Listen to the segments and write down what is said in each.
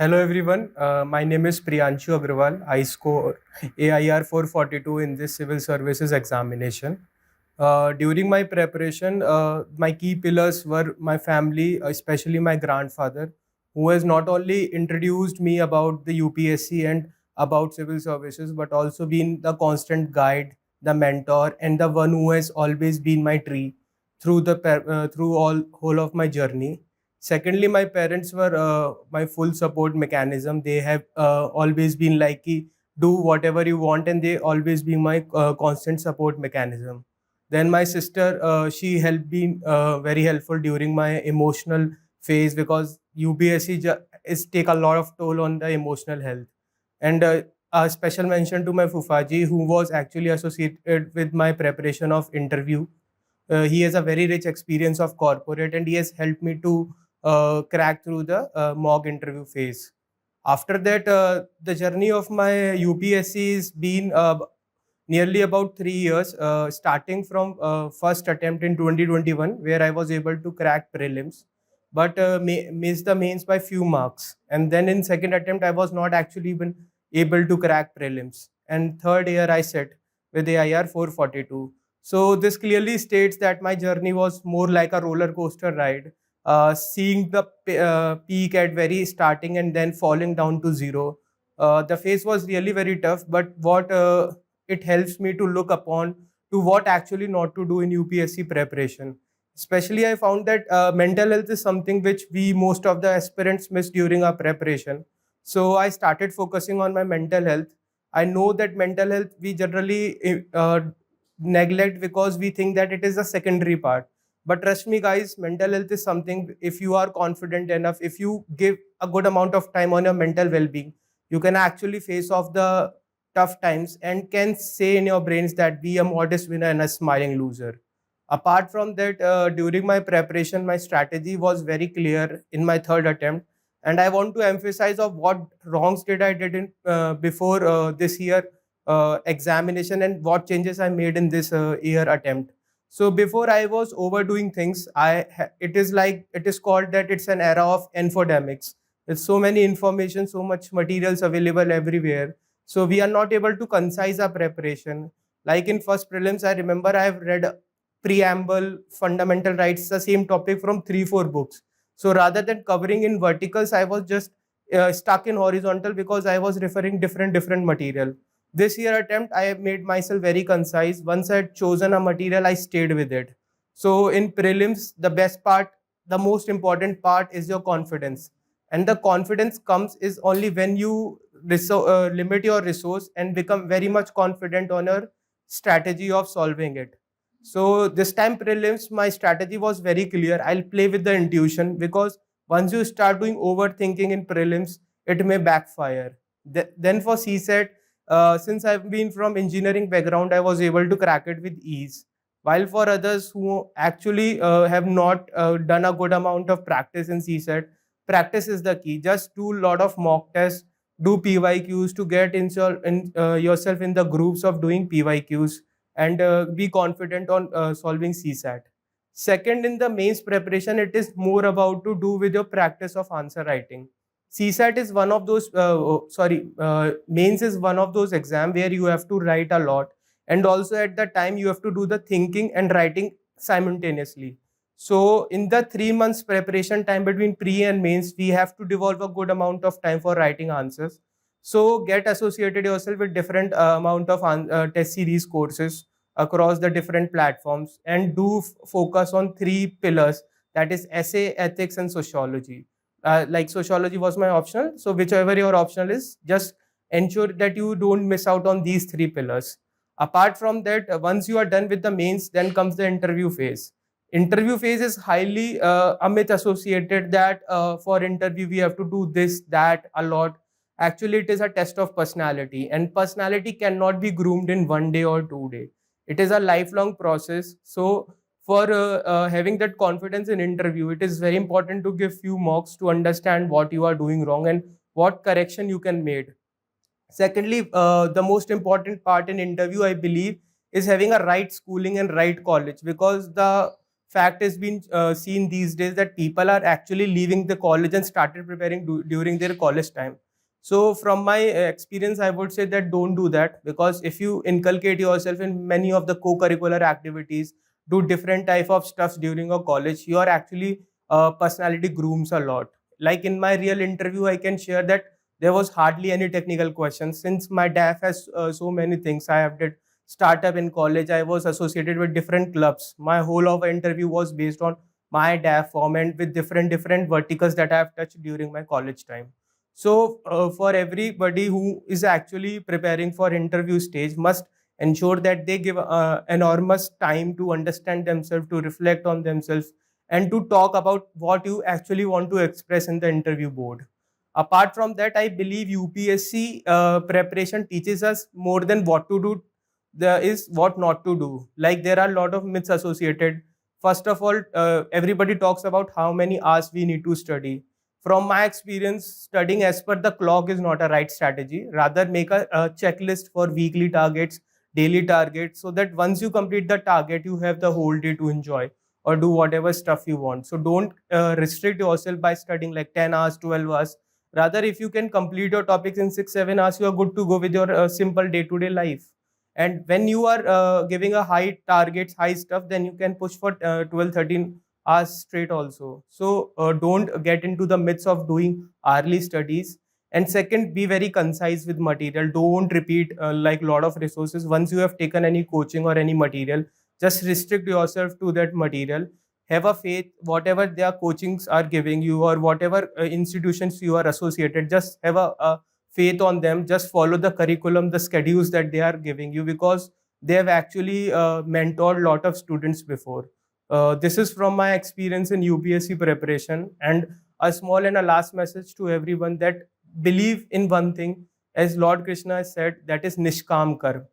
Hello everyone, my name is Priyanshu Agrawal. I scored AIR 442 in this civil services examination. During my preparation, my key pillars were my family, especially my grandfather, who has not only introduced me about the UPSC and about civil services, but also been the constant guide, the mentor, and the one who has always been my tree through all whole of my journey. Secondly, my parents were my full support mechanism. They have always been like, "Ki, do whatever you want," and they always been my constant support mechanism. Then my sister, she helped me very helpful during my emotional phase because UPSC is take a lot of toll on the emotional health. And a special mention to my Fufaji, who was actually associated with my preparation of interview. He has a very rich experience of corporate, and he has helped me to crack through the mock interview phase. After that, the journey of my UPSC has been nearly about 3 years, starting from first attempt in 2021, where I was able to crack prelims, but missed the mains by few marks. And then in second attempt, I was not actually even able to crack prelims. And third year, I set with AIR 442. So this clearly states that my journey was more like a roller coaster ride, seeing the peak at very starting and then falling down to zero. The phase was really very tough, but what it helps me to look upon to what actually not to do in UPSC preparation. Especially, I found that mental health is something which we most of the aspirants miss during our preparation. So I started focusing on my mental health. I know that mental health we generally neglect because we think that it is a secondary part. But trust me, guys, mental health is something, if you are confident enough, if you give a good amount of time on your mental well being, you can actually face off the tough times and can say in your brains that be a modest winner and a smiling loser. Apart from that, during my preparation, my strategy was very clear in my third attempt, and I want to emphasize of what wrongs did I did in before this year examination and what changes I made in this year attempt. So before I was overdoing things, it is like it is called that it's an era of infodemics. There's so many information, so much materials available everywhere. So we are not able to concise our preparation. Like in first prelims, I remember I have read preamble, fundamental rights, the same topic from 3 4 books. So rather than covering in verticals, I was just stuck in horizontal because I was referring different material. This year attempt, I made myself very concise. Once I had chosen a material, I stayed with it. So in prelims, the best part, the most important part is your confidence. And the confidence comes is only when you limit your resource and become very much confident on your strategy of solving it. So this time prelims, my strategy was very clear. I'll play with the intuition because once you start doing overthinking in prelims, it may backfire. Then for CSET, since I've been from engineering background, I was able to crack it with ease. While for others who actually have not done a good amount of practice in CSET, practice is the key. Just do a lot of mock tests, do PYQs to get yourself in the groups of doing PYQs and be confident on solving CSAT. Second, in the mains preparation, it is more about to do with your practice of answer writing. CSAT is one of those, mains is one of those exam where you have to write a lot. And also at the time, you have to do the thinking and writing simultaneously. So in the 3 months preparation time between pre and mains, we have to devolve a good amount of time for writing answers. So get associated yourself with different amount of test series courses across the different platforms and do focus on three pillars, that is essay, ethics and sociology. Like sociology was my optional, so whichever your optional is, just ensure that you don't miss out on these three pillars. Apart from that, once you are done with the mains, then comes the interview phase. Interview phase is highly a myth associated that for interview we have to do this that a lot. Actually, it is a test of personality, and personality cannot be groomed in 1 day or 2 day. It is a lifelong process. So for having that confidence in interview, it is very important to give few mocks to understand what you are doing wrong and what correction you can make. Secondly, the most important part in interview, I believe, is having a right schooling and right college, because the fact has been seen these days that people are actually leaving the college and started preparing during their college time. So from my experience, I would say that don't do that, because if you inculcate yourself in many of the co-curricular activities, do different type of stuff during your college, your actually personality grooms a lot. Like in my real interview, I can share that there was hardly any technical questions, since my DAF has so many things. I have did startup in college. I was associated with different clubs. My whole of interview was based on my DAF form and with different verticals that I have touched during my college time. So for everybody who is actually preparing for interview stage, must ensure that they give enormous time to understand themselves, to reflect on themselves, and to talk about what you actually want to express in the interview board. Apart from that, I believe UPSC preparation teaches us more than what to do. There is what not to do. Like there are a lot of myths associated. First of all, everybody talks about how many hours we need to study. From my experience, studying as per the clock is not a right strategy. Rather, make a checklist for weekly targets, daily targets, so that once you complete the target, you have the whole day to enjoy or do whatever stuff you want. So don't restrict yourself by studying like 10 hours, 12 hours. Rather, if you can complete your topics in 6, 7 hours, you are good to go with your simple day-to-day life. And when you are giving a high targets, high stuff, then you can push for 12, 13 hours straight also. So don't get into the myths of doing hourly studies. And second, be very concise with material. Don't repeat like a lot of resources. Once you have taken any coaching or any material, just restrict yourself to that material. Have a faith, whatever their coachings are giving you, or whatever institutions you are associated, just have a faith on them. Just follow the curriculum, the schedules that they are giving you, because they have actually mentored a lot of students before. This is from my experience in UPSC preparation. And a small and a last message to everyone, that believe in one thing, as Lord Krishna has said, that is Nishkam Karma.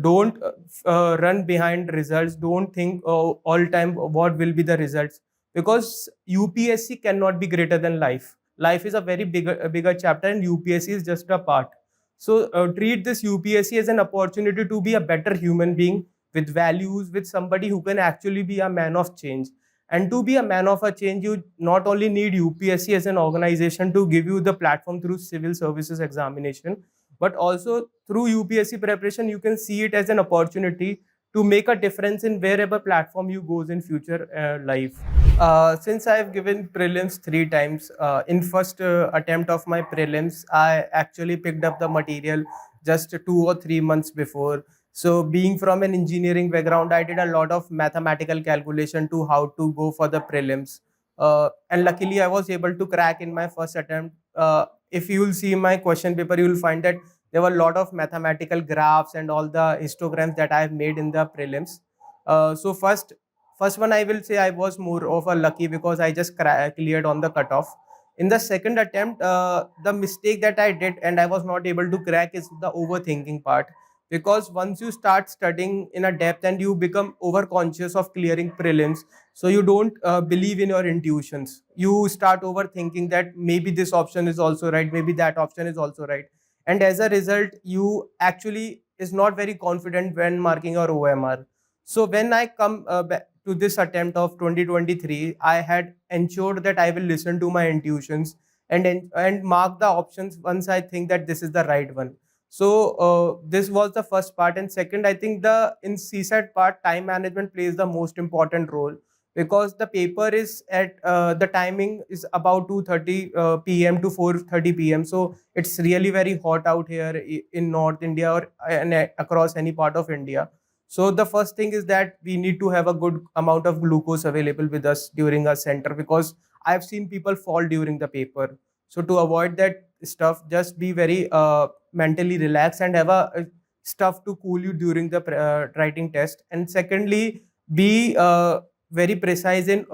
Don't run behind results. Don't think all time what will be the results, because UPSC cannot be greater than life. Life is a very bigger chapter, and UPSC is just a part. So treat this UPSC as an opportunity to be a better human being with values, with somebody who can actually be a man of change. And to be a man of a change, you not only need UPSC as an organization to give you the platform through civil services examination, but also through UPSC preparation, you can see it as an opportunity to make a difference in wherever platform you goes in future life. Since I've given prelims 3 times, in first attempt of my prelims, I actually picked up the material just 2 or 3 months before. So being from an engineering background, I did a lot of mathematical calculation to how to go for the prelims. And luckily, I was able to crack in my first attempt. If you will see my question paper, you will find that there were a lot of mathematical graphs and all the histograms that I have made in the prelims. So first one, I will say I was more of a lucky, because I just cleared on the cutoff. In the second attempt, the mistake that I did and I was not able to crack is the overthinking part. Because once you start studying in a depth and you become over conscious of clearing prelims, so you don't believe in your intuitions. You start overthinking that maybe this option is also right, maybe that option is also right. And as a result, you actually is not very confident when marking your OMR. So when I come back to this attempt of 2023, I had ensured that I will listen to my intuitions and mark the options once I think that this is the right one. So this was the first part. And second, I think the in CSAT part, time management plays the most important role, because the paper is at the timing is about 2:30 p.m. to 4:30 p.m. So it's really very hot out here in North India, or across any part of India. So the first thing is that we need to have a good amount of glucose available with us during our center, because I've seen people fall during the paper. So to avoid that stuff, just be very mentally relaxed and have a stuff to cool you during the writing test. And secondly, be very precise in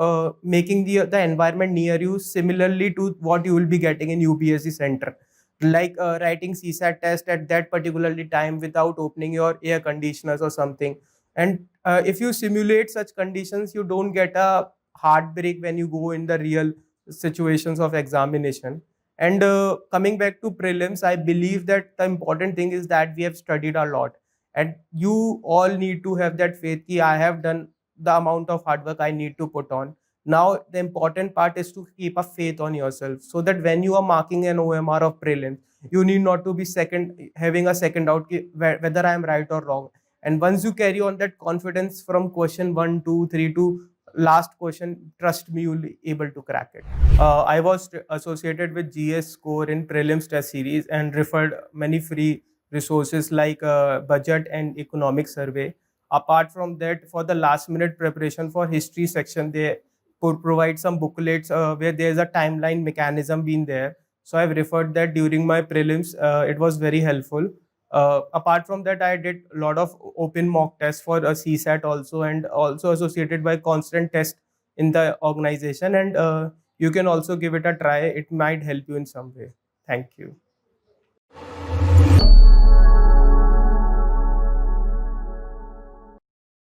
making the environment near you similarly to what you will be getting in UPSC center, like writing CSAT test at that particularly time without opening your air conditioners or something. And if you simulate such conditions, you don't get a heartbreak when you go in the real situations of examination. And coming back to prelims, I believe that the important thing is that we have studied a lot, and you all need to have that faith that I have done the amount of hard work I need to put on. Now the important part is to keep a faith on yourself, so that when you are marking an OMR of prelims, you need not to be having a second doubt whether I am right or wrong. And once you carry on that confidence from question 1, 2, 3 to last question, trust me, you'll be able to crack it. I was associated with GS score in prelims test series and referred many free resources like budget and economic survey. Apart from that, for the last minute preparation for history section, they provide some booklets where there's a timeline mechanism being there. So I've referred that during my prelims. It was very helpful. Apart from that, I did a lot of open mock tests for a CSAT also, and also associated by constant test in the organization. And you can also give it a try. It might help you in some way. Thank you.